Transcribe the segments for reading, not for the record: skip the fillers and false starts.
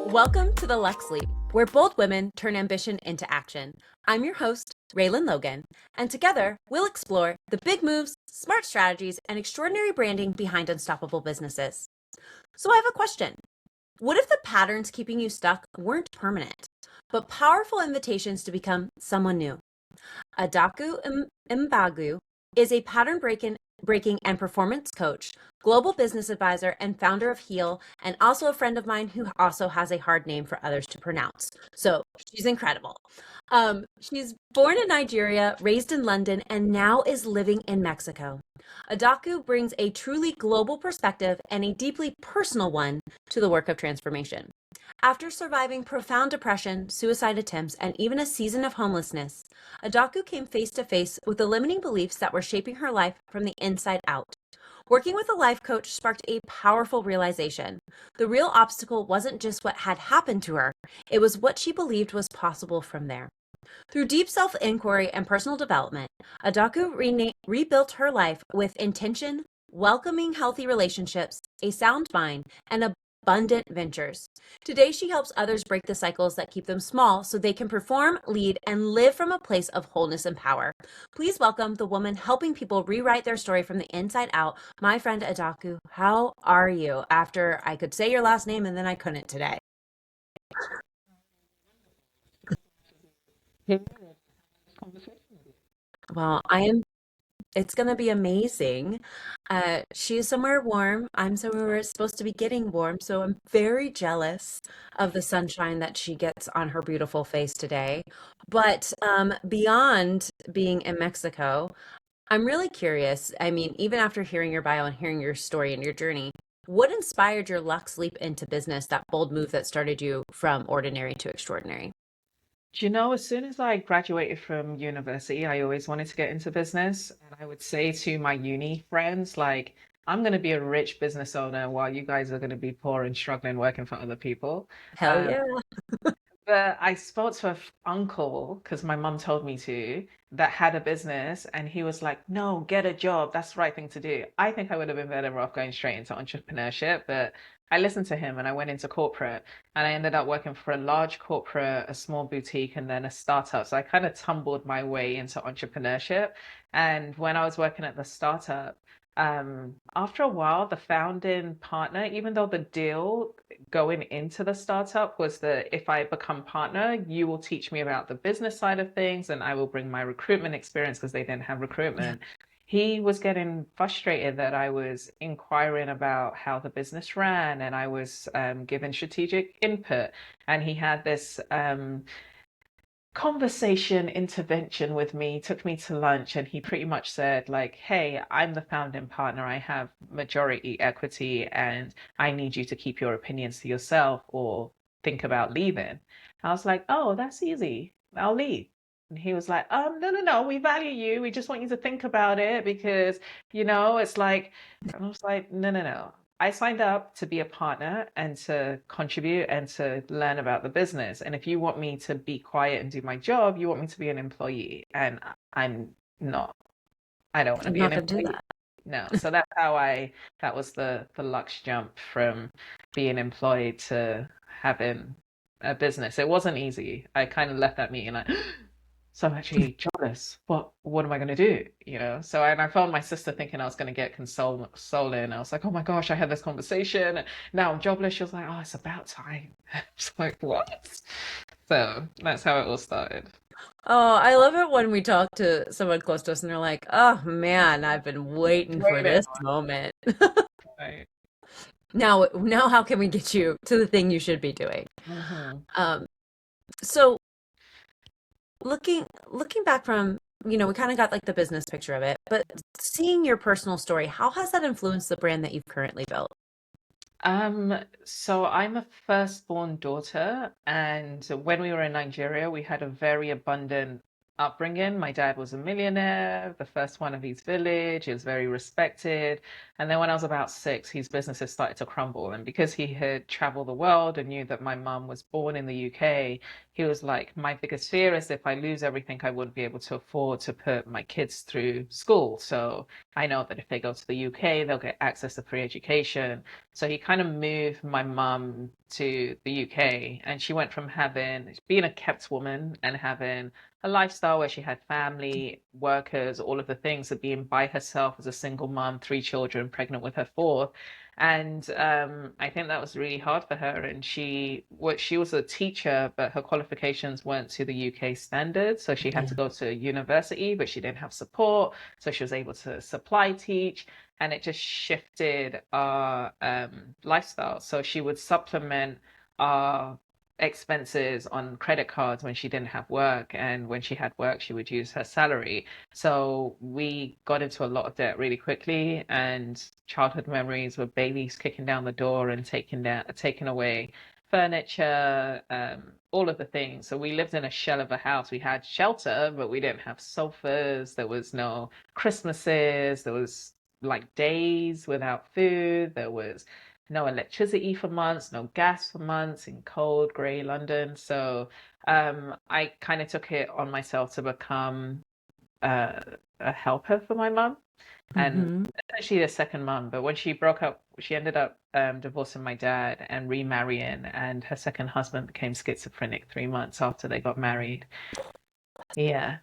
Welcome to the Luxe Leap, where bold women turn ambition into action. I'm your host, Reland Logan, and together we'll explore the big moves, smart strategies, and extraordinary branding behind unstoppable businesses. So I have a question. What if the patterns keeping you stuck weren't permanent, but powerful invitations to become someone new? Adaku Mbagu is a pattern breaking and performance coach, global business advisor, and founder of Heal, and also a friend of mine who also has a hard name for others to pronounce. So she's incredible. She's born in Nigeria, raised in London, and now is living in Mexico. Adaku brings a truly global perspective and a deeply personal one to the work of transformation. After surviving profound depression, suicide attempts, and even a season of homelessness, Adaku came face to face with the limiting beliefs that were shaping her life from the inside out. Working with a life coach sparked a powerful realization. The real obstacle wasn't just what had happened to her, it was what she believed was possible from there. Through deep self-inquiry and personal development, Adaku rebuilt her life with intention, welcoming healthy relationships, a sound mind, and abundant ventures. Today, she helps others break the cycles that keep them small so they can perform, lead, and live from a place of wholeness and power. Please welcome the woman helping people rewrite their story from the inside out, my friend Adaku. How are you? After I could say your last name and then I couldn't today. Well, it's going to be amazing. She's somewhere warm. I'm somewhere where it's supposed to be getting warm. So I'm very jealous of the sunshine that she gets on her beautiful face today. But beyond being in Mexico, I'm really curious. I mean, even after hearing your bio and hearing your story and your journey, what inspired your Lux leap into business, that bold move that started you from ordinary to extraordinary? Do you know, as soon as I graduated from university, I always wanted to get into business. And I would say to my uni friends, like, I'm going to be a rich business owner while you guys are going to be poor and struggling working for other people. Hell Um, yeah. but I spoke to uncle, because my mum told me to, that had a business, and he was like, "No, get a job. That's the right thing to do." I think I would have been better off going straight into entrepreneurship, but I listened to him and I went into corporate, and I ended up working for a large corporate, a small boutique, and then a startup. So I kind of tumbled my way into entrepreneurship. And when I was working at the startup, after a while, the founding partner, even though the deal going into the startup was that if I become partner, you will teach me about the business side of things and I will bring my recruitment experience because they didn't have recruitment. He was getting frustrated that I was inquiring about how the business ran and I was giving strategic input. And he had this conversation intervention with me, took me to lunch, and he pretty much said, like, "Hey, I'm the founding partner. I have majority equity, and I need you to keep your opinions to yourself or think about leaving." I was like, "Oh, that's easy. I'll leave." And he was like, no, no, no, we value you. We just want you to think about it because, it's like, and I was like, no, no, no. I signed up to be a partner and to contribute and to learn about the business. And if you want me to be quiet and do my job, you want me to be an employee. And I'm not. I don't want to I'm be not an going to do employee. that. No. So that's how that was the Lux jump from being employed to having a business. It wasn't easy. I kind of left that meeting like, so I'm actually jobless. What am I going to do? So and I found my sister thinking I was going to get consoling. I was like, oh my gosh, I had this conversation. And now I'm jobless. She was like, oh, it's about time. I was like, what? So that's how it all started. Oh, I love it when we talk to someone close to us and they're like, "Oh man, I've been waiting for Waiting. this moment." Right. Now how can we get you to the thing you should be doing? Hmm. Um, so looking back from, we kind of got like the business picture of it, but seeing your personal story, how has that influenced the brand that you've currently built? So I'm a firstborn daughter, and when we were in Nigeria, we had a very abundant upbringing. My dad was a millionaire, the first one of his village. He was very respected. And then when I was about 6, his businesses started to crumble. And because he had traveled the world and knew that my mum was born in the UK, he was like, my biggest fear is if I lose everything, I wouldn't be able to afford to put my kids through school. So I know that if they go to the UK, they'll get access to free education. So he kind of moved my mum to the UK, and she went from having being a kept woman and having a lifestyle where she had family, workers, all of the things of being by herself as a single mom, 3 children, pregnant with her fourth. And I think that was really hard for her. And she was a teacher, but her qualifications weren't to the UK standards. So she had Yeah. to go to university, but she didn't have support. So she was able to supply teach, and it just shifted our lifestyle. So she would supplement our expenses on credit cards when she didn't have work, and when she had work, she would use her salary. So we got into a lot of debt really quickly, and childhood memories were babies kicking down the door and taking away furniture, all of the things. So we lived in a shell of a house. We had shelter, but we didn't have sofas. There was no Christmases. There was like days without food. There was no electricity for months, no gas for months in cold, grey London. So I kind of took it on myself to become uh, a helper for my mum, and Mm-hmm. essentially a second mum. But when she broke up, she ended up divorcing my dad and remarrying, and her second husband became schizophrenic 3 months after they got married. Yeah.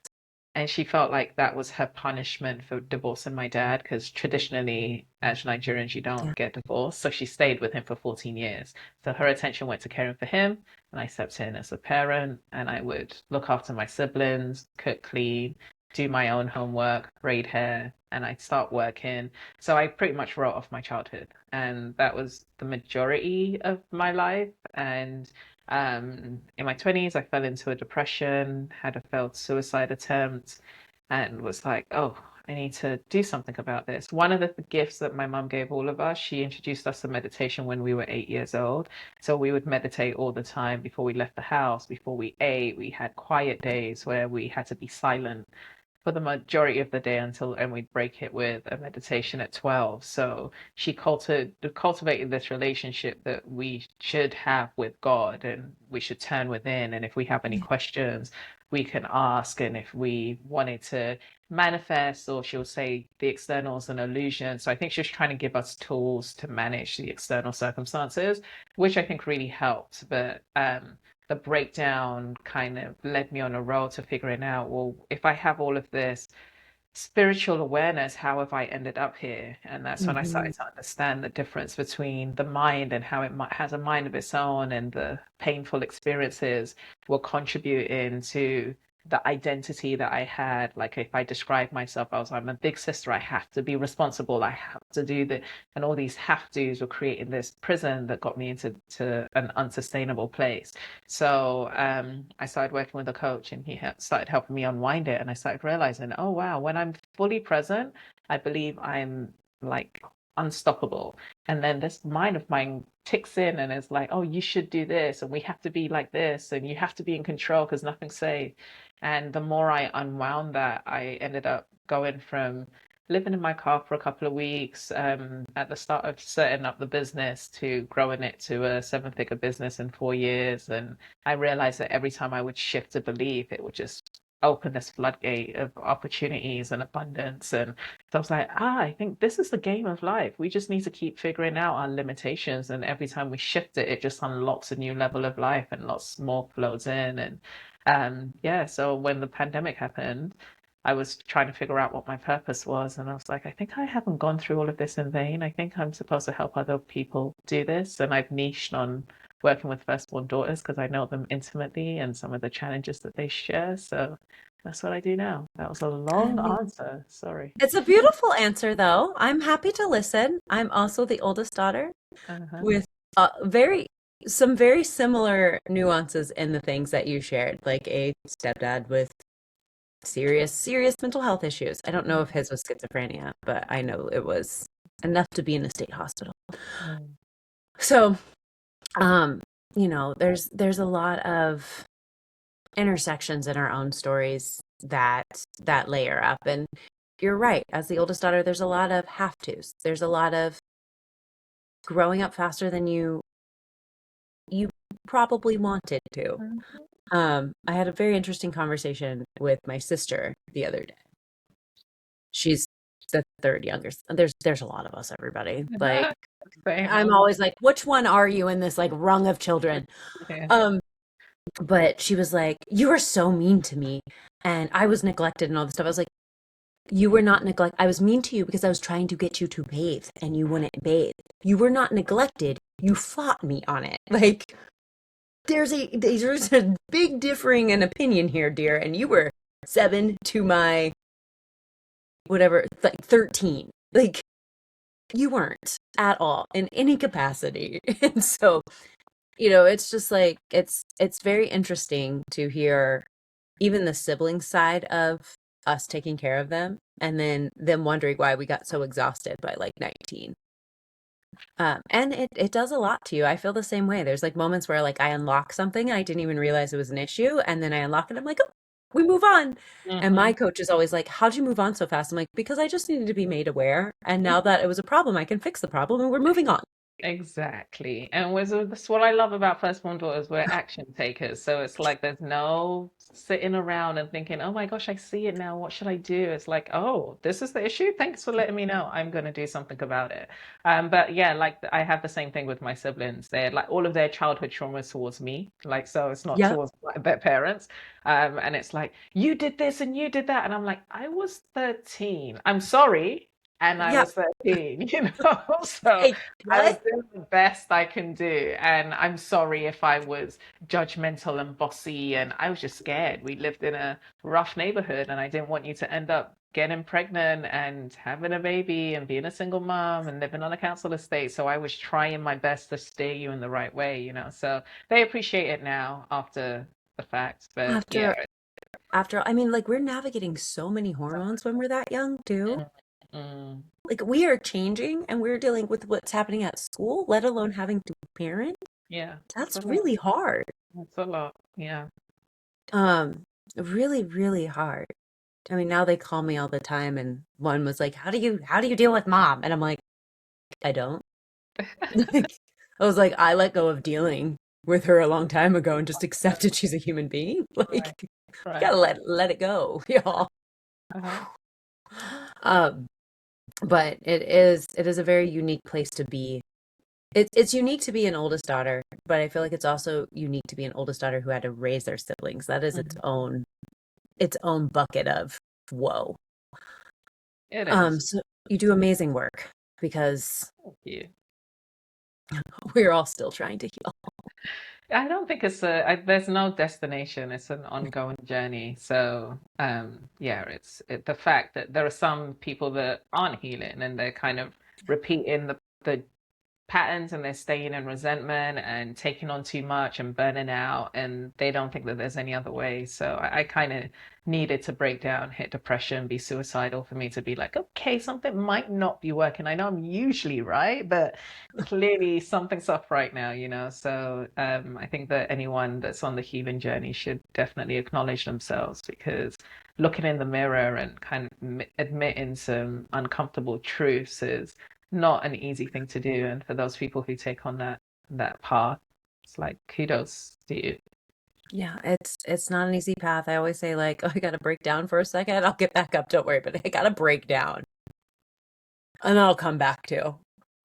And she felt like that was her punishment for divorcing my dad, because traditionally, as Nigerians, you Yeah. don't get divorced. So she stayed with him for 14 years. So her attention went to caring for him, and I stepped in as a parent, and I would look after my siblings, cook, clean, do my own homework, braid hair, and I'd start working. So I pretty much wrote off my childhood, and that was the majority of my life. And in my 20s, I fell into a depression, had a failed suicide attempt, and was like, oh, I need to do something about this. One of the gifts that my mum gave all of us, she introduced us to meditation when we were 8 years old. So we would meditate all the time before we left the house, before we ate. We had quiet days where we had to be silent for the majority of the day until, and we'd break it with a meditation at 12. So she cultivated this relationship that we should have with God, and we should turn within. And if we have any Yeah. questions, we can ask. And if we wanted to manifest, or she'll say the external is an illusion. So I think she's trying to give us tools to manage the external circumstances, which I think really helped. But the breakdown kind of led me on a road to figuring out, well, if I have all of this spiritual awareness, how have I ended up here? And that's when I Mm-hmm. started to understand the difference between the mind and how has a mind of its own, and the painful experiences will contribute into the identity that I had. Like if I describe myself, I'm a big sister, I have to be responsible, I have to do the, and all these have tos were creating this prison that got me into an unsustainable place. So I started working with a coach, and he started helping me unwind it. And I started realizing, oh, wow, when I'm fully present, I believe I'm like unstoppable. And then this mind of mine ticks in and is like, oh, you should do this. And we have to be like this. And you have to be in control because nothing's safe. And the more I unwound that, I ended up going from living in my car for a couple of weeks at the start of setting up the business to growing it to a 7-figure business in 4 years. And I realized that every time I would shift a belief, it would just open this floodgate of opportunities and abundance. And so I was like, I think this is the game of life. We just need to keep figuring out our limitations. And every time we shift it, it just unlocks a new level of life, and lots more flows in. And yeah, so when the pandemic happened, I was trying to figure out what my purpose was. And I was like, I think I haven't gone through all of this in vain. I think I'm supposed to help other people do this. And I've niched on working with firstborn daughters because I know them intimately and some of the challenges that they share. So that's what I do now. That was a I long mean, answer. Sorry. it's a beautiful answer, though. I'm happy to listen. I'm also the oldest daughter Uh-huh. with very some very similar nuances in the things that you shared, like a stepdad with serious mental health issues. I don't know if his was schizophrenia, but I know it was enough to be in a state hospital. Mm, So, um, there's a lot of intersections in our own stories that that layer up. And you're right. As the oldest daughter, there's a lot of have tos. There's a lot of growing up faster than you probably wanted to. Mhm. I had a very interesting conversation with my sister the other day. She's the third youngest. There's a lot of us, everybody. Like Same I'm old. always like, which one are you in this like rung of children? Yeah. Um, but she was like, you were so mean to me, and I was neglected and all this stuff. I was like, you were not neglect. I was mean to you because I was trying to get you to bathe, and you wouldn't bathe. You were not neglected. You fought me on it. Like there's a big differing in opinion here, dear. And you were 7 to my whatever, like 13. Like you weren't at all in any capacity. And so, it's just like it's very interesting to hear even the sibling side of us taking care of them and then them wondering why we got so exhausted by like 19. And it does a lot to you. I feel the same way. There's like moments where like I unlock something and I didn't even realize it was an issue, and then I unlock it. I'm like, oh, we move on. And my Hmm. coach is always like, how'd you move on so fast? I'm like, because I just needed to be made aware. And now that it was a problem, I can fix the problem and we're moving on. Exactly. And that's what I love about Firstborn Daughters. We're action takers. So it's like there's no sitting around and thinking, oh my gosh, I see it now. What should I do? It's like, oh, this is the issue. Thanks for letting me know. I'm going to do something about it. But yeah, like I have the same thing with my siblings. They're like all of their childhood trauma is towards me. Like, so it's not Yep. towards their parents. And it's like, you did this and you did that. And I'm like, I was 13. I'm sorry. And I Yep. was 13, you know? So Like, I was what? doing the best I can do. And I'm sorry if I was judgmental and bossy, and I was just scared. We lived in a rough neighborhood, and I didn't want you to end up getting pregnant and having a baby and being a single mom and living on a council estate. So I was trying my best to steer you in the right way, you know? So they appreciate it now after the fact. But yeah. After I mean, like we're navigating so many hormones when we're that young too. Mm, mm, Like we are changing and we're dealing with what's happening at school, let alone having to parent. yeah, it's a That's lot. really hard. It's a lot. Yeah. Um, really, really hard. I mean, now they call me all the time and one was like, how do you deal with mom? And I'm like, I don't. Like, I was like, I let go of dealing with her a long time ago and just accepted she's a human being. Like, Right. you Right. gotta let it go, y'all. Uh-huh. Um, but it is a very unique place to be. It's unique to be an oldest daughter, but I feel like it's also unique to be an oldest daughter who had to raise their siblings. That is Mhm. its own bucket of whoa. It is. So you do amazing work because Thank you. we're all still trying to heal. I don't think there's no destination. It's an ongoing journey. So, yeah, the fact that there are some people that aren't healing and they're kind of repeating the patterns, and they're staying in resentment and taking on too much and burning out, and they don't think that there's any other way. So I kind of needed to break down, hit depression, be suicidal for me to be like, okay, something might not be working. I know I'm usually right, but clearly something's up right now, you know? So I think that anyone that's on the healing journey should definitely acknowledge themselves, because looking in the mirror and kind of admitting some uncomfortable truths is not an easy thing to do. And for those people who take on that path, it's like kudos to you. Yeah, it's not an easy path. I always say like, oh, I gotta break down for a second. I'll get back up. Don't worry, but I gotta break down and I'll come back to.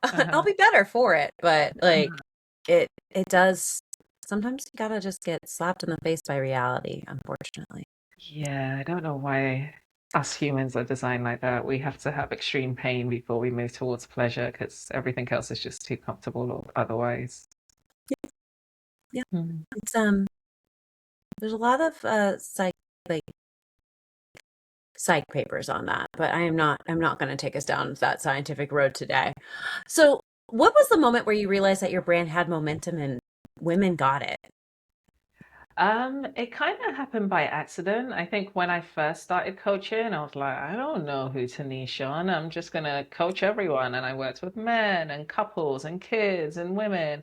I'll Uh-huh. be better for it, but like Uh-huh. it does sometimes you gotta just get slapped in the face by reality, unfortunately. Yeah, I don't know why us humans are designed like that. We have to have extreme pain before we move towards pleasure, because everything else is just too comfortable or otherwise. Yeah. Mm. It's there's a lot of like psych papers on that, but I'm not going to take us down that scientific road today. So, what was the moment where you realized that your brand had momentum and women got it? It kind of happened by accident. I think when I first started coaching, I was like, I don't know who to niche on. I'm just gonna coach everyone. And I worked with men and couples and kids and women.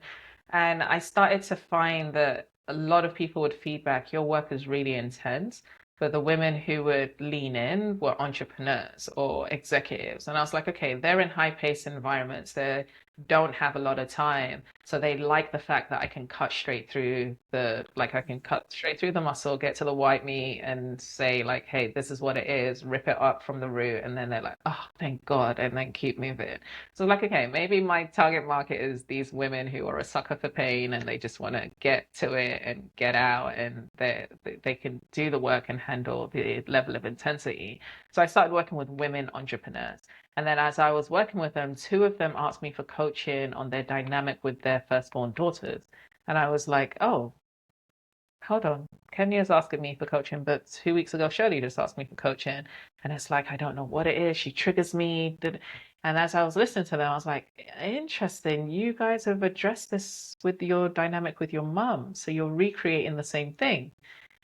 And I started to find that a lot of people would feedback, your work is really intense. but the women who would lean in were entrepreneurs or executives. And I was like, okay, they're in high-paced environments. They don't have a lot of time. So they like the fact that I can cut straight through I can cut straight through the muscle, get to the white meat and say like, hey, this is what it is, rip it up from the root. And then they're like, oh, thank God. And then keep moving. So like, okay, maybe my target market is these women who are a sucker for pain and they just want to get to it and get out and they can do the work and handle the level of intensity. So I started working with women entrepreneurs. And then as I was working with them, two of them asked me for coaching on their dynamic with their firstborn daughters. And I was like, oh, hold on. Kenya's asking me for coaching, but 2 weeks ago, Shirley just asked me for coaching. And it's like, I don't know what it is. She triggers me. And as I was listening to them, I was like, interesting. You guys have addressed this with your dynamic with your mum. So you're recreating the same thing.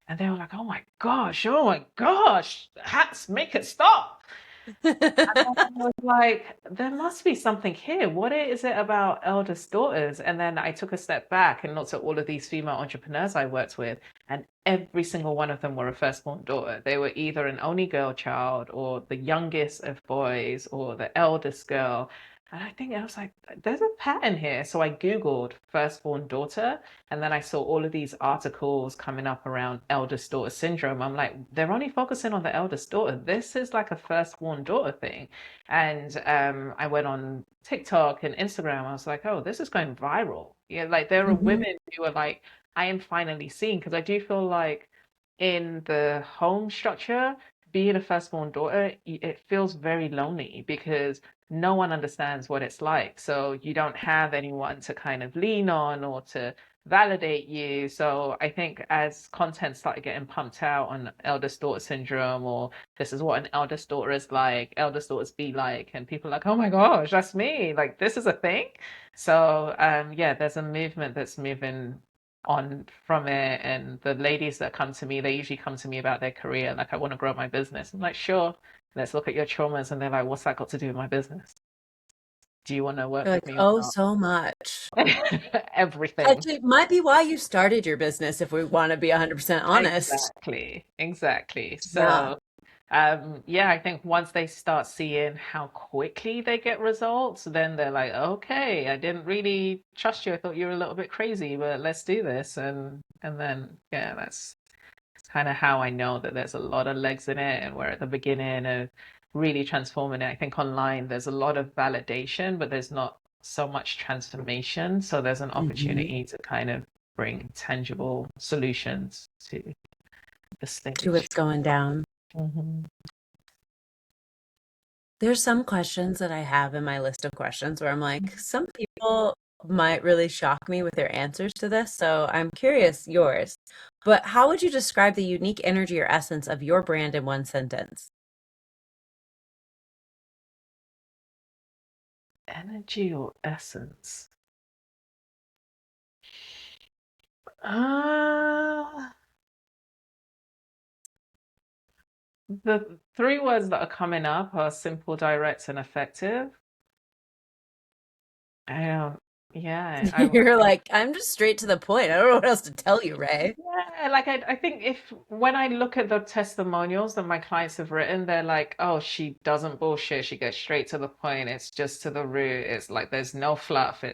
And they were like, oh my gosh, hats, make it stop. I was like, there must be something here. What is it about eldest daughters? And then I took a step back and looked at all of these female entrepreneurs I worked with, and every single one of them were a firstborn daughter. They were either an only girl child, or the youngest of boys, or the eldest girl. And I think I was like, there's a pattern here. So I Googled firstborn daughter, and then I saw all of these articles coming up around eldest daughter syndrome. I'm like, they're only focusing on the eldest daughter. This is like a firstborn daughter thing. And I went on TikTok and Instagram. I was like, oh, this is going viral. Yeah, like there are Mhm. women who are like, I am finally seen, because I do feel like in the home structure, being a firstborn daughter, it feels very lonely because no one understands what it's like. So you don't have anyone to kind of lean on or to validate you. So I think as content started getting pumped out on eldest daughter syndrome, or this is what an eldest daughter is like, eldest daughters be like, and people are like, oh my gosh, that's me. Like this is a thing. So yeah, there's a movement that's moving on from it. And the ladies that come to me, they usually come to me about their career. Like, I want to grow my business. I'm like, sure, let's look at your traumas. And they're like, what's that got to do with my business? Do you want to work You're with like, me or oh, not? so much. Everything. Actually, it might be why you started your business if we want to be 100% honest. Exactly. Exactly. Yeah. So, yeah, I think once they start seeing how quickly they get results, then they're like, okay, I didn't really trust you. I thought you were a little bit crazy, but let's do this. And then, yeah, that's kind of how I know that there's a lot of legs in it, and we're at the beginning of really transforming it. I think online there's a lot of validation, but there's not so much transformation. So there's an Mhm. opportunity to kind of bring tangible solutions to the To stage. what's going down. Hmm. There's some questions that I have in my list of questions where I'm like, some people might really shock me with their answers to this. So I'm curious yours. But how would you describe the unique energy or essence of your brand in one sentence? Energy or essence? Uh, the three words that are coming up are simple, direct, and effective. I don't, yeah, You're like, I'm just straight to the point. I don't know what else to tell you, Ray. yeah, like I think if when I look at the testimonials that my clients have written, they're like, oh, she doesn't bullshit. She gets straight to the point. It's just to the root. It's like there's no fluff. And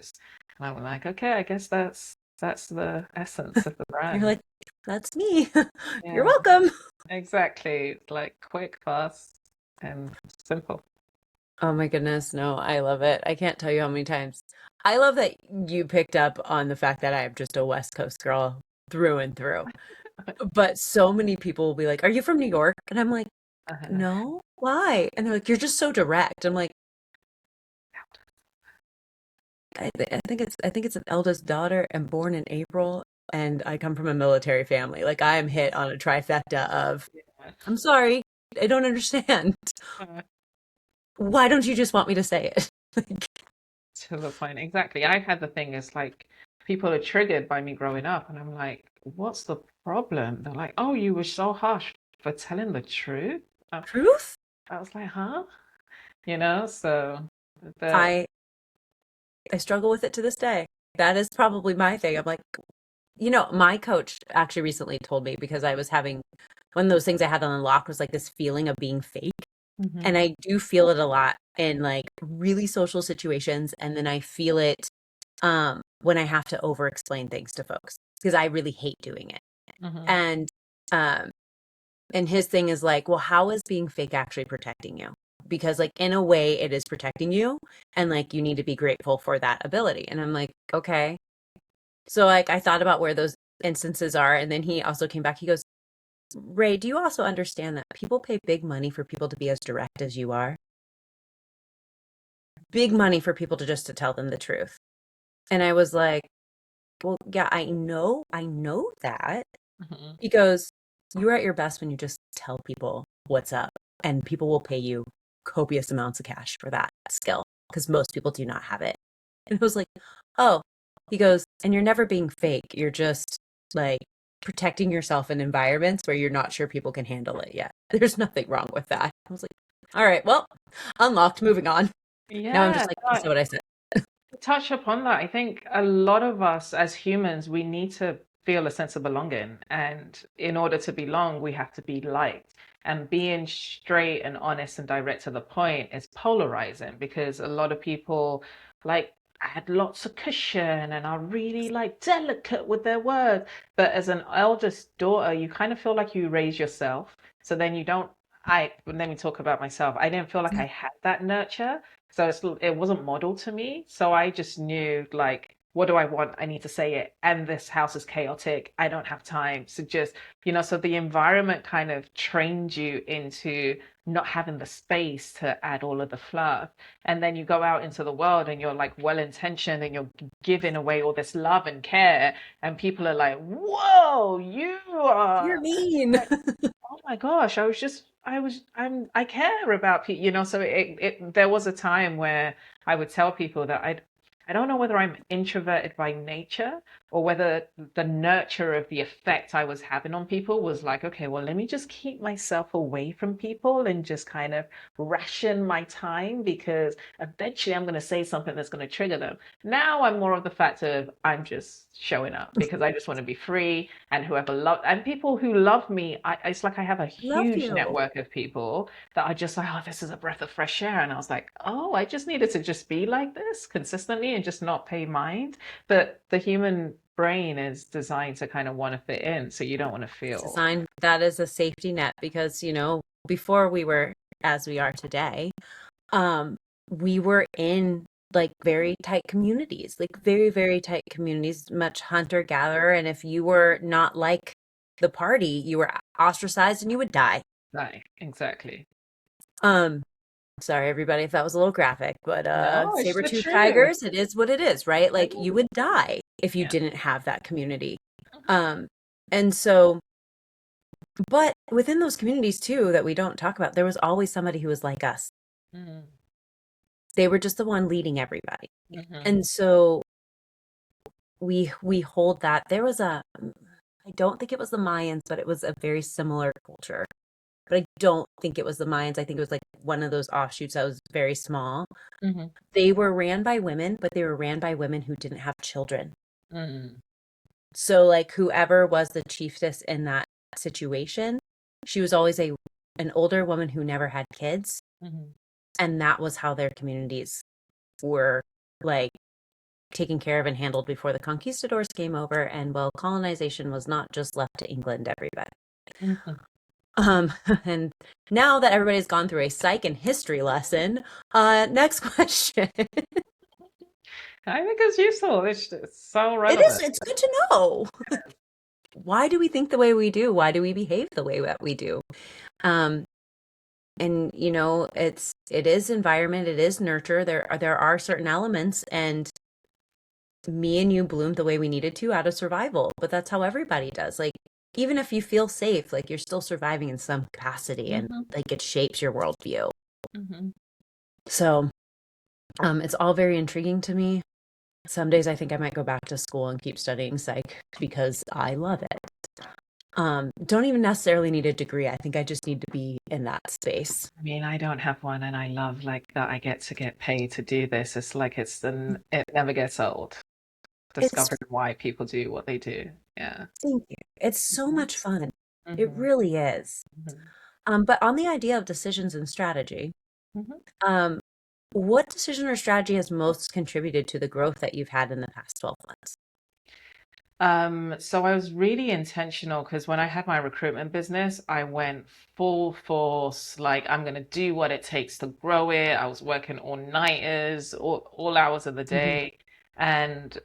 I'm like, okay, I guess that's the essence of the You're brand. like, that's me. You're Yeah, welcome. exactly. It's like quick, fast, and simple. Oh my goodness, no, I love it. I can't tell you how many times. I love that you picked up on the fact that I am just a West Coast girl through and through. But so many people will be like, "Are you from New York?" And I'm like, "No, why?" And they're like, "You're just so direct." I'm like, I think it's an eldest daughter and born in April, and I come from a military family. Like I am hit on a trifecta of, I'm sorry, I don't understand. Yeah. Why don't you just want me to say it? Like, To the point. Exactly. I had the thing is like people are triggered by me growing up, and I'm like, what's the problem? They're like, oh, you were so harsh for telling the truth. truth? I was like, huh? So the I I struggle with it to this day. That is probably my thing. I'm like, my coach actually recently told me because I was having one of those things I had on unlock was like this feeling of being fake. And Hmm. I do feel it a lot in like really social situations. And then I feel it when I have to over explain things to folks because I really hate doing it. Hmm. And um, and his thing is like, well, how is being fake actually protecting you? Because like in a way it is protecting you and like you need to be grateful for that ability. And I'm like, okay. So like I thought about where those instances are and then he also came back. He goes, "Ray, do you also understand that people pay big money for people to be as direct as you are? Big money for people to just to tell them the truth." And I was like, "Well, yeah, I know that." Hmm. He goes, "You're at your best when you just tell people what's up, and people will pay you copious amounts of cash for that skill because most people do not have it." And I was like, "Oh." He goes, "And you're never being fake. You're just like protecting yourself in environments where you're not sure people can handle it yet. There's nothing wrong with that." I was like, "All right, well, unlocked, moving on." Now I'm Yeah, just like, "You no, said what I said." to touch upon that, I think a lot of us as humans, we need to feel a sense of belonging. And in order to belong, we have to be liked. And being straight and honest and direct to the point is polarizing because a lot of people like add lots of cushion and are really like delicate with their words. But as an eldest daughter, you kind of feel like you raise yourself. So then you don't, let me talk about myself. I didn't feel like I had that nurture. So it wasn't modeled to me. So I just knew like, what do I want? I need to say it. And this house is chaotic. I don't have time. So just, so the environment kind of trained you into not having the space to add all of the fluff. And then you go out into the world and you're like well intentioned and you're giving away all this love and care. And people are like, whoa, you You're are mean. oh my gosh, I care about people, so there was a time where I would tell people that I don't know whether I'm introverted by nature or whether the nurture of the effect I was having on people was like, okay, well, let me just keep myself away from people and just kind of ration my time because eventually I'm going to say something that's going to trigger them. Now I'm more of the fact of I'm just showing up because I just want to be free and whoever love and people who love me, it's like I have a Love huge you. network of people that are just like, oh, this is a breath of fresh air. And I was like, oh, I just needed to just be like this consistently and just not pay mind. But the human brain is designed to kind of want to fit in, so you don't want to It's feel. designed that is a safety net because, before we were as we are today, um, we were in like very tight communities, like very, very tight communities, much hunter gatherer. And if you were not like the party, you were ostracized and you would die. Right, exactly. Um, Sorry everybody if that was a little graphic, but No, it's the saber-tooth truth. tigers, it is what it is, right? It Like you would die if you Yeah. didn't have that community. Um, and so but within those communities too that we don't talk about, there was always somebody who was like us. Mm-hmm. They were just the one leading everybody. Mm-hmm. And so we hold that. There was I don't think it was the Mayans, but it was a very similar culture. But I don't think it was the Mayans. I think it was like one of those offshoots that was very small. Mm-hmm. They were ran by women, but they were ran by women who didn't have children. Mm-hmm. So like whoever was the chiefess in that situation, she was always a an older woman who never had kids, Mm-hmm. and that was how their communities were like taken care of and handled before the conquistadors came over. And well, colonization was not just left to England, everybody. Mm-hmm. And now that everybody's gone through a psych and history lesson, next question. I think it's useful. It's so It is, relevant. it's good to know. Why do we think the way we do? Why do we behave the way that we do? Um, and it is environment, it is nurture. There are certain elements, and me and you bloomed the way we needed to out of survival, but that's how everybody does. Like even if you feel safe, like you're still surviving in some capacity, and Mm-hmm. like it shapes your worldview. Mm-hmm. So, it's all very intriguing to me. Some days I think I might go back to school and keep studying psych because I love it. Don't even necessarily need a degree. I think I just need to be in that space. I mean, I don't have one, and I love like that I get to get paid to do this. It's like it never gets old. It's Discovering why people do what they do. Yeah. Thank you. It's so Mhm. much fun. It Hmm. really is. Hmm. But on the idea of decisions and strategy, Hmm. um, what decision or strategy has most contributed to the growth that you've had in the past 12 months? So I was really intentional because when I had my recruitment business, I went full force, like I'm gonna do what it takes to grow it. I was working all-nighters, all hours of the Mhm. day. And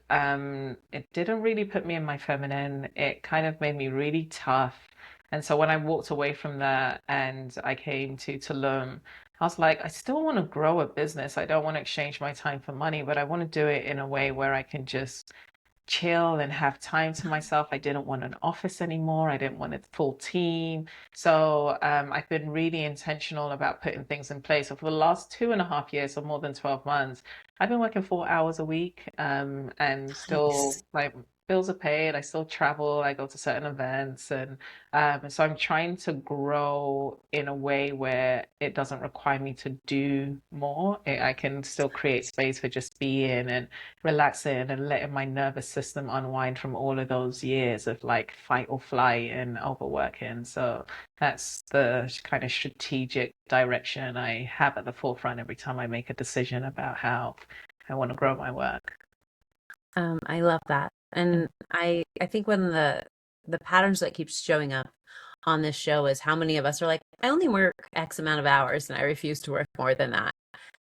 it didn't really put me in my feminine. It kind of made me really tough. And so when I walked away from that and I came to Tulum, I was like, I still want to grow a business. I don't want to exchange my time for money, but I want to do it in a way where I can just chill and have time to myself. I didn't want an office anymore. I didn't want a full team. So I've been really intentional about putting things in place. So for the last 2.5 years or more than 12 months, I've been working 4 hours a week and Nice. still like bills are paid. I still travel. I go to certain events. And so I'm trying to grow in a way where it doesn't require me to do more. I can still create space for just being and relaxing and letting my nervous system unwind from all of those years of like fight or flight and overworking. So that's the kind of strategic direction I have at the forefront every time I make a decision about how I want to grow my work. I love that. And I think one of the patterns that keeps showing up on this show is how many of us are like, I only work X amount of hours and I refuse to work more than that.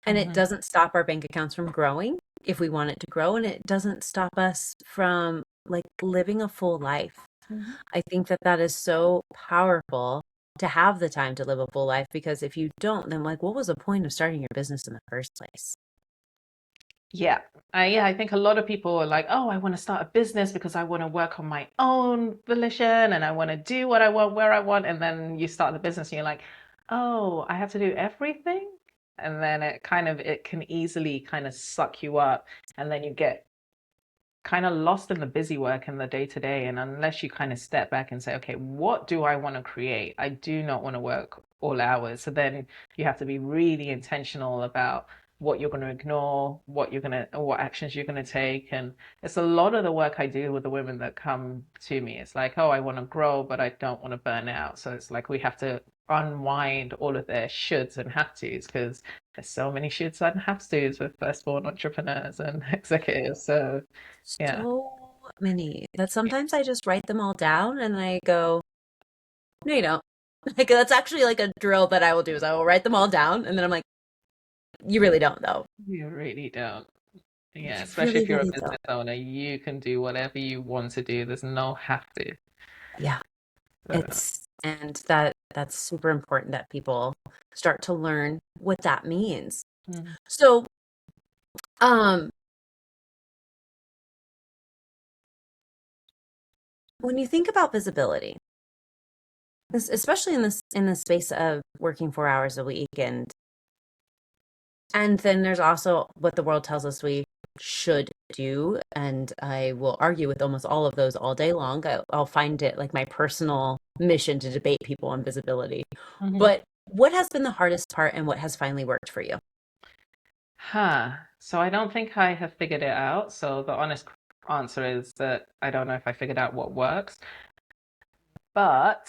And it Mm-hmm. doesn't stop our bank accounts from growing if we want it to grow, and it doesn't stop us from like living a full life. Hmm. I think that that is so powerful to have the time to live a full life because if you don't, then like what was the point of starting your business in the first place? Yeah, I think a lot of people are like, oh, I want to start a business because I want to work on my own volition and I want to do what I want, where I want. And then you start the business and you're like, oh, I have to do everything. And then it can easily kind of suck you up. And then you get kind of lost in the busy work and the day to day. And unless you kind of step back and say, okay, what do I want to create? I do not want to work all hours. So then you have to be really intentional about what you're going to ignore, what actions you're going to take. And it's a lot of the work I do with the women that come to me. It's like, oh, I want to grow, but I don't want to burn out. So it's like we have to unwind all of their shoulds and have tos because there's so many shoulds and have tos with firstborn entrepreneurs and executives. So yeah. So many that sometimes I just write them all down and I go, no, you don't. Like that's actually like a drill that I will do is I will write them all down and then I'm like, you really don't though. You really don't. Yeah, You especially really, if you're a really don't. business owner, you can do whatever you want to do. There's no have to. Yeah. So, It's and that's super important that people start to learn what that means. mm, So, um, when you think about visibility, especially in the space of working 4 hours a week, and then there's also what the world tells us we should do, and I will argue with almost all of those all day long. I'll find it like my personal mission to debate people on visibility. mhm. But what has been the hardest part, and what has finally worked for you? Huh. So I don't think I have figured it out. So the honest answer is that I don't know if I figured out what works. But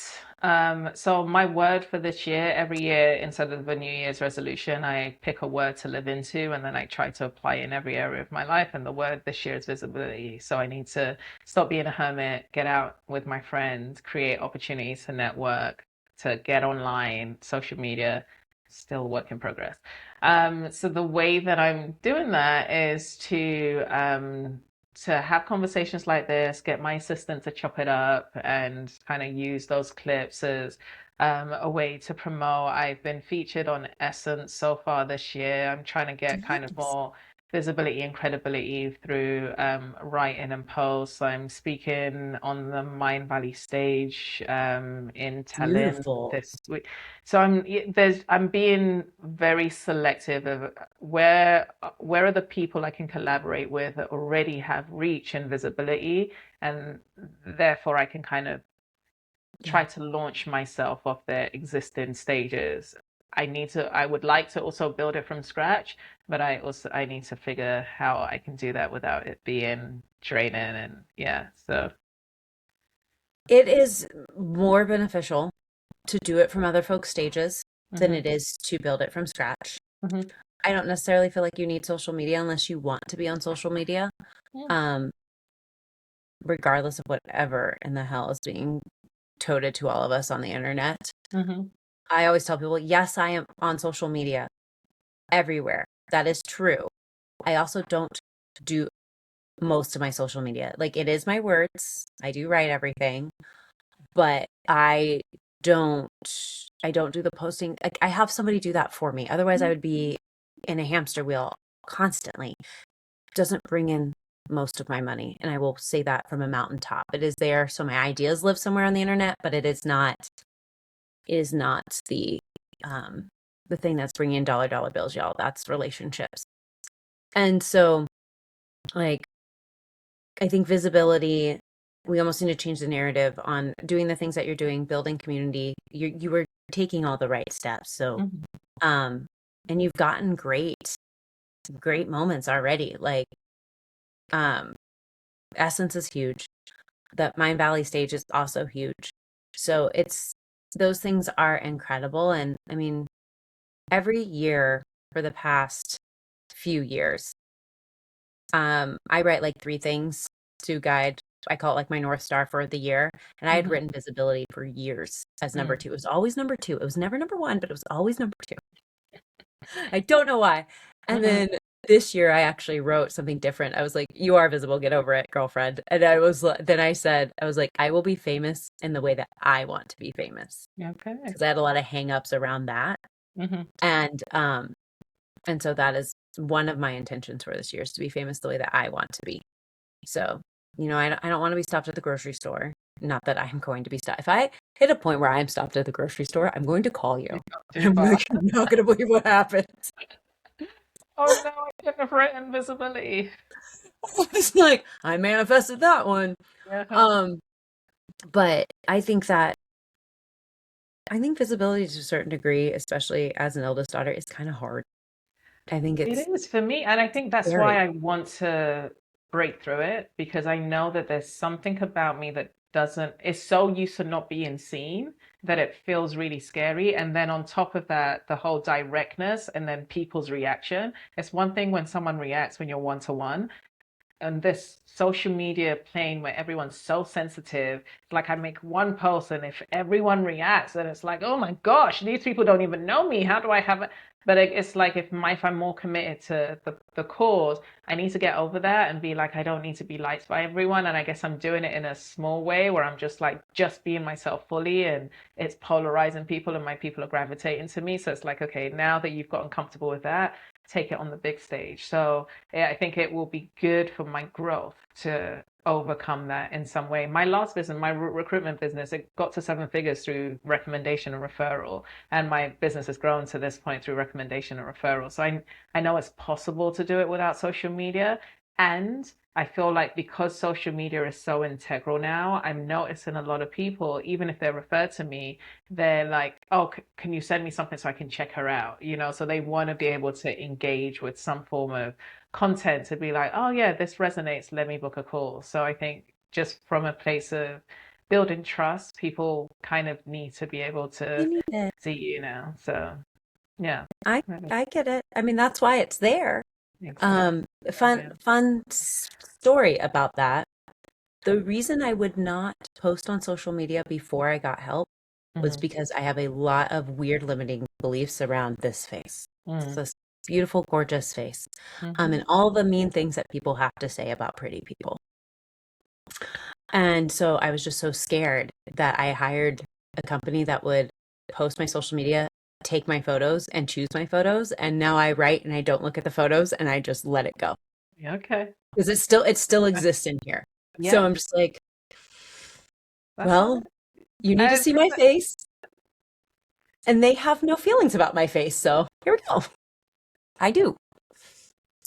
so my word for this year, every year instead of a New Year's resolution, I pick a word to live into and then I try to apply in every area of my life. And the word this year is visibility. So I need to stop being a hermit, get out with my friends, create opportunities to network, to get online, social media, still work in progress. So the way that I'm doing that is to have conversations like this, get my assistant to chop it up and kind of use those clips as a way to promote. I've been featured on Essence so far this year. I'm trying to get kind of Nice. more visibility and credibility through writing and posts. I'm speaking on the Mind Valley stage in Tallinn Beautiful. this week. So I'm being very selective of where are the people I can collaborate with that already have reach and visibility, and therefore I can kind of try Yeah. to launch myself off their existing stages. I would like to also build it from scratch, but I need to figure how I can do that without it being draining and yeah, so It is more beneficial to do it from other folks' stages than Hmm. it is to build it from scratch. Hmm. I don't necessarily feel like you need social media unless you want to be on social media, um, regardless of whatever in the hell is being toted to all of us on the internet. Hmm. I always tell people, yes, I am on social media everywhere. That is true. I also don't do most of my social media. Like it is my words. I do write everything, but don't I don't do the posting. Like I have somebody do that for me. Otherwise I would be in a hamster wheel constantly. Doesn't bring in most of my money. And I will say that from a mountaintop. It is there so my ideas live somewhere on the internet, but it is not um the thing that's bringing in dollar bills, y'all. That's relationships. And so like I think visibility, we almost need to change the narrative on doing the things that you're doing, building community. You were taking all the right steps. So, Hmm. um, and you've gotten great moments already. Like, um, Essence is huge. The Mind Valley stage is also huge. So those things are incredible. And I mean, every year for the past few years, I write like three things to guide. I call it like my North Star for the year. And I had Hmm. written visibility for years as number Hmm. two. It was always number two. It was never number one, but it was always number two. I don't know why. And Hmm. then this year I actually wrote something different. I was like, you are visible, get over it, girlfriend. And then I said, I was like, I will be famous in the way that I want to be famous. Okay. Because I had a lot of hangups around that. Hmm. And so that is one of my intentions for this year is to be famous the way that I want to be. So, I don't want to be stopped at the grocery store. Not that I'm going to be stopped. If I hit a point where I'm stopped at the grocery store, I'm going to call you. You've gone And too I'm far. like, you're not going to believe what happened. Oh no, I shouldn't have written visibility. It's like, I manifested that one. Yeah. Um, but I think visibility to a certain degree, especially as an eldest daughter, is kind of hard. I think It it's is for me, and I think that's scary. why I want to break through it because I know that there's something about me that doesn't, is so used to not being seen that it feels really scary. And then on top of that, the whole directness and then people's reaction. It's one thing when someone reacts when you're one to one, and this social media plane where everyone's so sensitive. Like I make one post and if everyone reacts, then it's like, oh my gosh, these people don't even know me. How do I have it? But it's like if I'm more committed to the cause, I need to get over that and be like, I don't need to be liked by everyone. And I guess I'm doing it in a small way where I'm just like just being myself fully and it's polarizing people and my people are gravitating to me. So it's like, okay, now that you've gotten comfortable with that, take it on the big stage. So yeah, I think it will be good for my growth to overcome that in some way. My last business, my recruitment business, it got to seven figures through recommendation and referral, and my business has grown to this point through recommendation and referral. So I know it's possible to do it without social media, and I feel like because social media is so integral now, I'm noticing a lot of people, even if they're referred to me, they're like, oh, can you send me something so I can check her out? So they want to be able to engage with some form of content to be like, oh yeah, this resonates, let me book a call. So I think just from a place of building trust, people kind of need to be able You to need it. see you now. So yeah, I that I get it. I mean, that's why it's there. exactly. Fun Yeah. story about that. The reason I would not post on social media before I got help was Mm-hmm. because I have a lot of weird limiting beliefs around this face. It's this beautiful, gorgeous face. Mm-hmm. And all the mean things that people have to say about pretty people. And so I was just so scared that I hired a company that would post my social media, take my photos, and choose my photos. And now I write and I don't look at the photos and I just let it go Yeah, okay. because it still exists in here. So Yeah, I'm just like, that's fine. well, you need to And see my face, and they have no feelings about my face. So here we go. I do.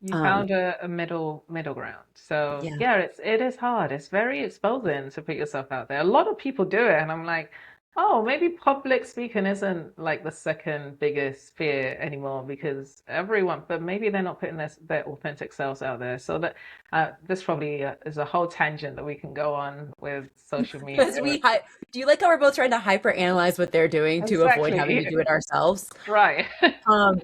you Um, found a middle ground. So yeah. yeah, it is hard. It's very exposing to put yourself out there. A lot of people do it, and I'm like, Oh, maybe public speaking isn't like the second biggest fear anymore because everyone, but maybe they're not putting their authentic selves out there. So that this probably is a whole tangent that we can go on with social Because media. do you like how we're both trying to hyper analyze what they're doing to avoid having to Exactly. do it ourselves? Right. Um,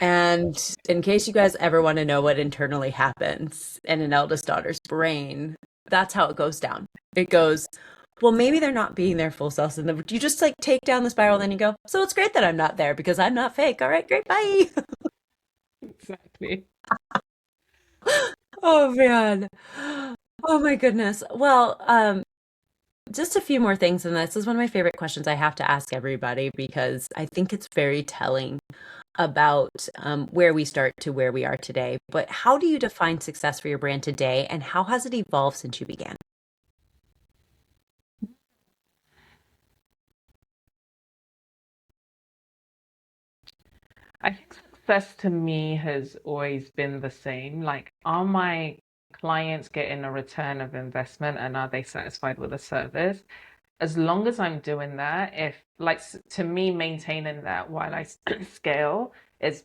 and in case you guys ever want to know what internally happens in an eldest daughter's brain, that's how it goes down. It goes, well, maybe they're not being their full selves, and then you just like take down the spiral, and then you go, so it's great that I'm not there because I'm not fake. All right, great, bye. Exactly. Oh man. Oh my goodness. Well, just a few more things, and this is one of my favorite questions I have to ask everybody because I think it's very telling about where we start to where we are today. But how do you define success for your brand today, and how has it evolved since you began? I think success to me has always been the same. Like, are my clients getting a return of investment and are they satisfied with the service? As long as I'm doing that, if like to me, maintaining that while I scale is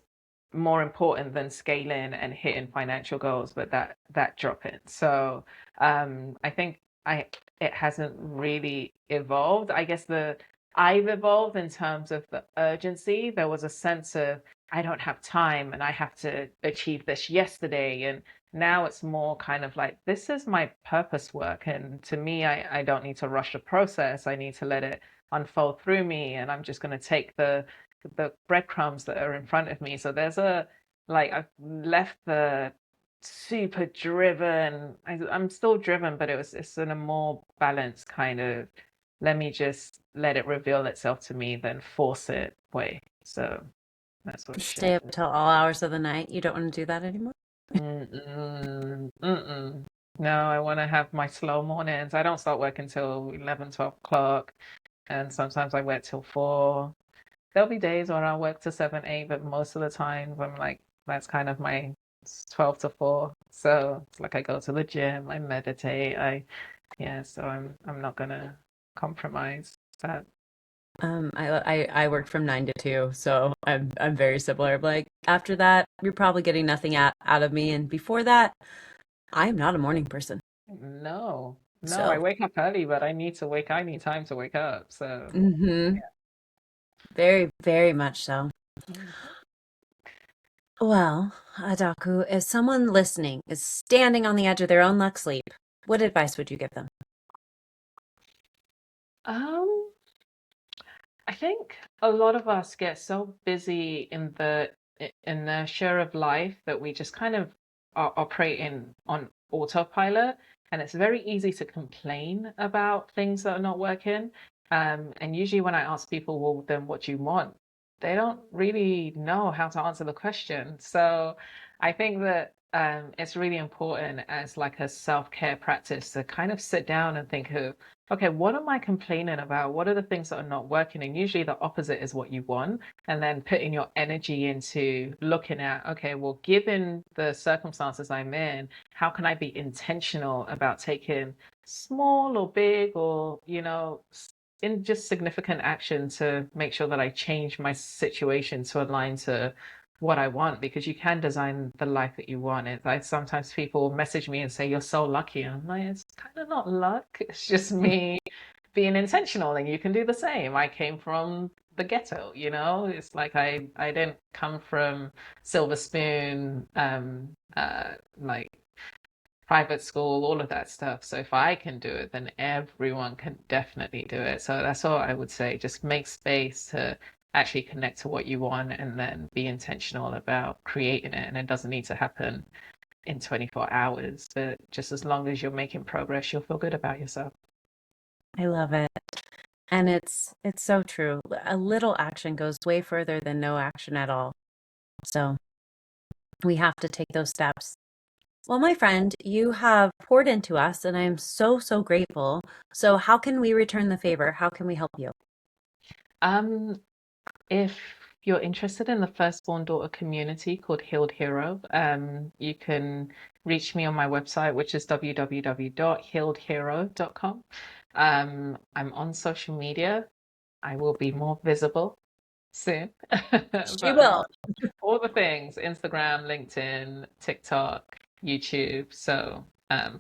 more important than scaling and hitting financial goals, but that dropping. So I think I it hasn't really evolved. I guess the I've evolved in terms of the urgency. There was a sense of I don't have time and I have to achieve this yesterday. And now it's more kind of like this is my purpose work. And to me, I don't need to rush the process. I need to let it unfold through me. And I'm just going to take the breadcrumbs that are in front of me. So there's a like I've left the super driven. I'm still driven, but it's in a more balanced kind of let me just let it reveal itself to me than force it way. So that's what Stay up shifted. till all hours of the night. You don't want to do that anymore? Mm-mm, mm-mm. No, I want to have my slow mornings. I don't start working till 11, 12 o'clock, and sometimes I work till 4. There'll be days when I work to 7, 8, but most of the time I'm like, that's kind of my 12 to 4. So it's like I go to the gym, I meditate, yeah, so I'm not gonna compromise that. I worked from 9 to 2, so I'm very similar. Like after that, you're probably getting nothing out of me, and before that, I am not a morning person. No, no, I So, wake up early, but I need time to wake up. So hmm very, very much so. yeah. Well, Adaku, if someone listening is standing on the edge of their own Luxe Leap, what advice would you give them? Um, I think a lot of us get so busy in the share of life that we just kind of are operating on autopilot, and it's very easy to complain about things that are not working. And usually when I ask people, well, then what do you want? They don't really know how to answer the question. So I think that it's really important as like a self-care practice to kind of sit down and think of okay, what am I complaining about? What are the things that are not working? And usually the opposite is what you want. And then putting your energy into looking at, okay, well, given the circumstances I'm in, how can I be intentional about taking small or big or, in just significant action to make sure that I change my situation to align to what I want because you can design the life that you want. It's like sometimes people message me and say, You're so lucky. And I'm like, it's kind of not luck. It's just me being intentional and you can do the same. I came from the ghetto, It's like I didn't come from silver spoon, like private school, all of that stuff. So if I can do it, then everyone can definitely do it. So that's all I would say. Just make space to actually connect to what you want and then be intentional about creating it. And it doesn't need to happen in 24 hours, but just as long as you're making progress, you'll feel good about yourself. I love it. And it's so true. A little action goes way further than no action at all. So we have to take those steps. Well, my friend, you have poured into us, and I'm so, so grateful. So, how can we return the favor? How can we help you? Um, if you're interested in the firstborn daughter community called Healed Hero, you can reach me on my website, which is www.healedhero.com. I'm on social media. I will be more visible soon. But She will. all the things, Instagram, LinkedIn, TikTok, YouTube. So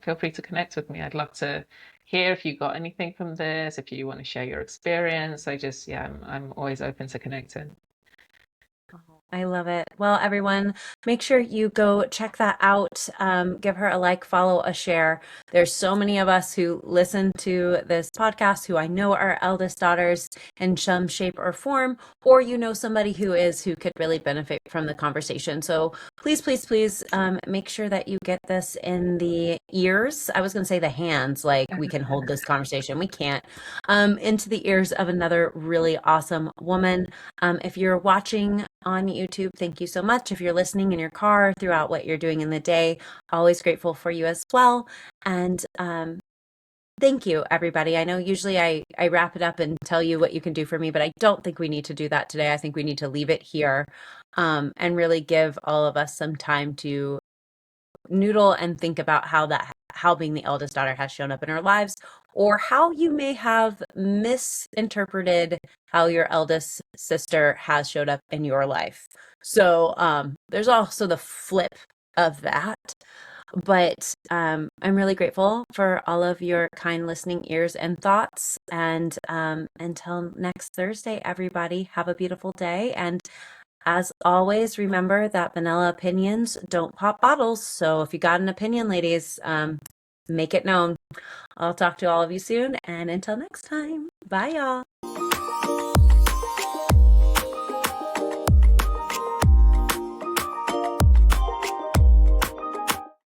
feel free to connect with me. I'd love to hear if you got anything from this, if you want to share your experience. Yeah, I'm always open to connecting. I love it. Well, everyone, make sure you go check that out. Give her a like, follow, a share. There's so many of us who listen to this podcast who I know are eldest daughters in some shape or form, or you know somebody who could really benefit from the conversation. So please, please, please make sure that you get this in the ears. I was going to say the hands, like we can hold this conversation. We can't. Into the ears of another really awesome woman. If you're watching on YouTube, thank you so much. If you're listening in your car throughout what you're doing in the day, always grateful for you as well. And thank you, everybody. I know usually I wrap it up and tell you what you can do for me, but I don't think we need to do that today. I think we need to leave it here and really give all of us some time to noodle and think about how being the eldest daughter has shown up in our lives, or how you may have misinterpreted how your eldest sister has showed up in your life. So there's also the flip of that. But I'm really grateful for all of your kind listening ears and thoughts. And until next Thursday, everybody, have a beautiful day. And as always, remember that vanilla opinions don't pop bottles. So if you got an opinion, ladies, make it known. I'll talk to all of you soon. And until next time, bye, y'all.